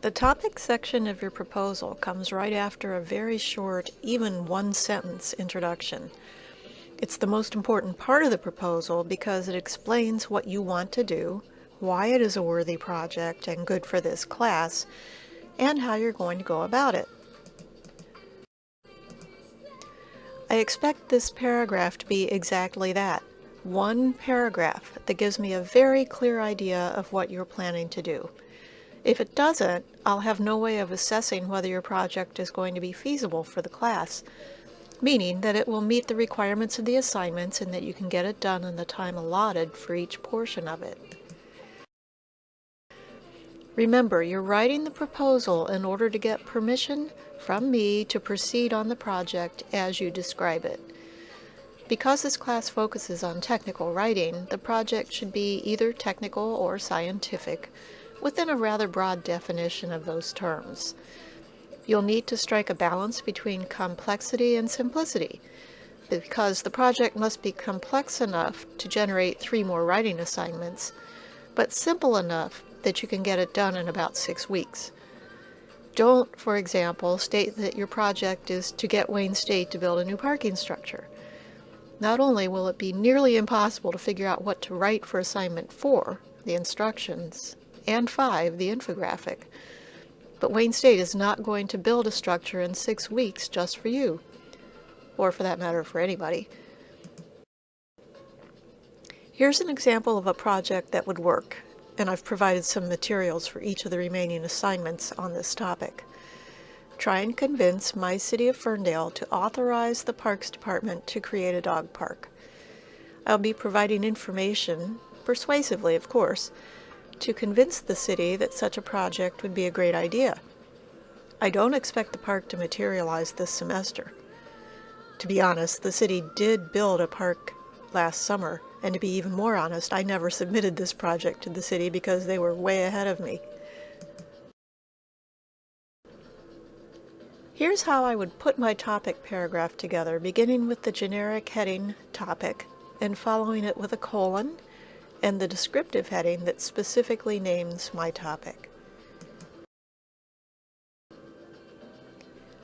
The topic section of your proposal comes right after a very short, even one-sentence introduction. It's the most important part of the proposal because it explains what you want to do, why it is a worthy project and good for this class, and how you're going to go about it. I expect this paragraph to be exactly that. One paragraph that gives me a very clear idea of what you're planning to do. If it doesn't, I'll have no way of assessing whether your project is going to be feasible for the class, meaning that it will meet the requirements of the assignments and that you can get it done in the time allotted for each portion of it. Remember, you're writing the proposal in order to get permission from me to proceed on the project as you describe it. Because this class focuses on technical writing, the project should be either technical or scientific, within a rather broad definition of those terms. You'll need to strike a balance between complexity and simplicity, because the project must be complex enough to generate 3 more writing assignments, but simple enough that you can get it done in about 6 weeks. Don't, for example, state that your project is to get Wayne State to build a new parking structure. Not only will it be nearly impossible to figure out what to write for assignment 4, the instructions, and 5, the infographic, but Wayne State is not going to build a structure in 6 weeks just for you, or for that matter for anybody. Here's an example of a project that would work, and I've provided some materials for each of the remaining assignments on this topic. Try and convince my City of Ferndale to authorize the Parks Department to create a dog park. I'll be providing information, persuasively of course, to convince the city that such a project would be a great idea. I don't expect the park to materialize this semester. To be honest, the city did build a park last summer, and to be even more honest, I never submitted this project to the city because they were way ahead of me. Here's how I would put my topic paragraph together, beginning with the generic heading topic and following it with a colon and the descriptive heading that specifically names my topic.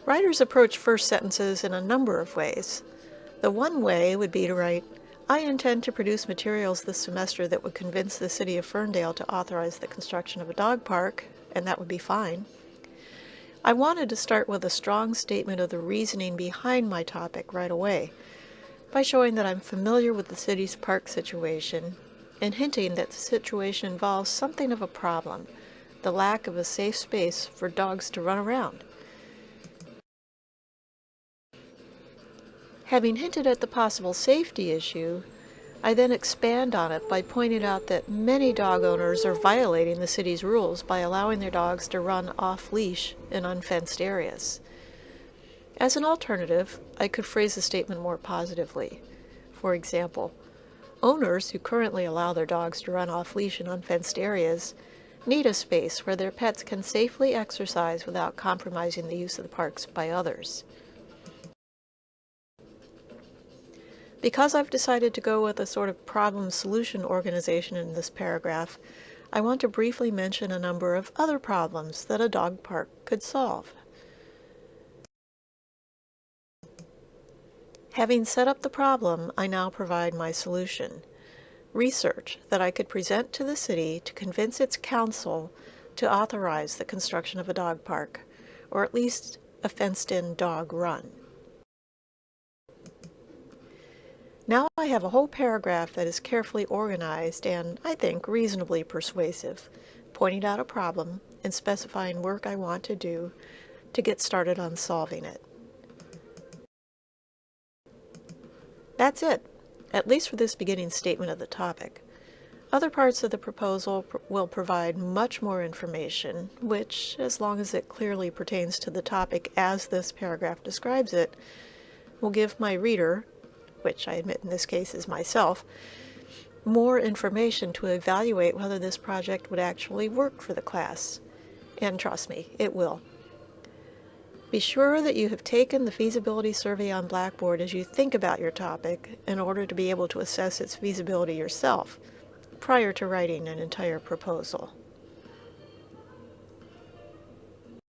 Writers approach first sentences in a number of ways. The one way would be to write, I intend to produce materials this semester that would convince the City of Ferndale to authorize the construction of a dog park, and that would be fine. I wanted to start with a strong statement of the reasoning behind my topic right away, by showing that I'm familiar with the city's park situation and hinting that the situation involves something of a problem, the lack of a safe space for dogs to run around. Having hinted at the possible safety issue, I then expand on it by pointing out that many dog owners are violating the city's rules by allowing their dogs to run off-leash in unfenced areas. As an alternative, I could phrase the statement more positively. For example, owners who currently allow their dogs to run off-leash in unfenced areas need a space where their pets can safely exercise without compromising the use of the parks by others. Because I've decided to go with a sort of problem-solution organization in this paragraph, I want to briefly mention a number of other problems that a dog park could solve. Having set up the problem, I now provide my solution. Research that I could present to the city to convince its council to authorize the construction of a dog park, or at least a fenced-in dog run. Now I have a whole paragraph that is carefully organized and, I think, reasonably persuasive, pointing out a problem and specifying work I want to do to get started on solving it. That's it, at least for this beginning statement of the topic. Other parts of the proposal will provide much more information, which, as long as it clearly pertains to the topic as this paragraph describes it, will give my reader, which I admit in this case is myself, more information to evaluate whether this project would actually work for the class. And trust me, it will. Be sure that you have taken the feasibility survey on Blackboard as you think about your topic in order to be able to assess its feasibility yourself prior to writing an entire proposal.